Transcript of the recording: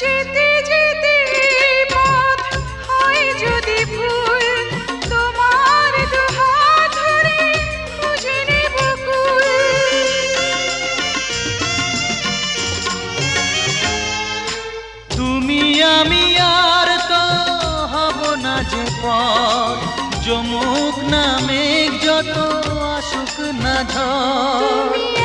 যেতে যেতে পথ হয় যদি ভুল, তোমার দুহাত ধরে খুঁজে নেব কুল। তুমি আমি আর তো হব না যে পর, যমুক না মেঘ যত আসুক না ঝড়।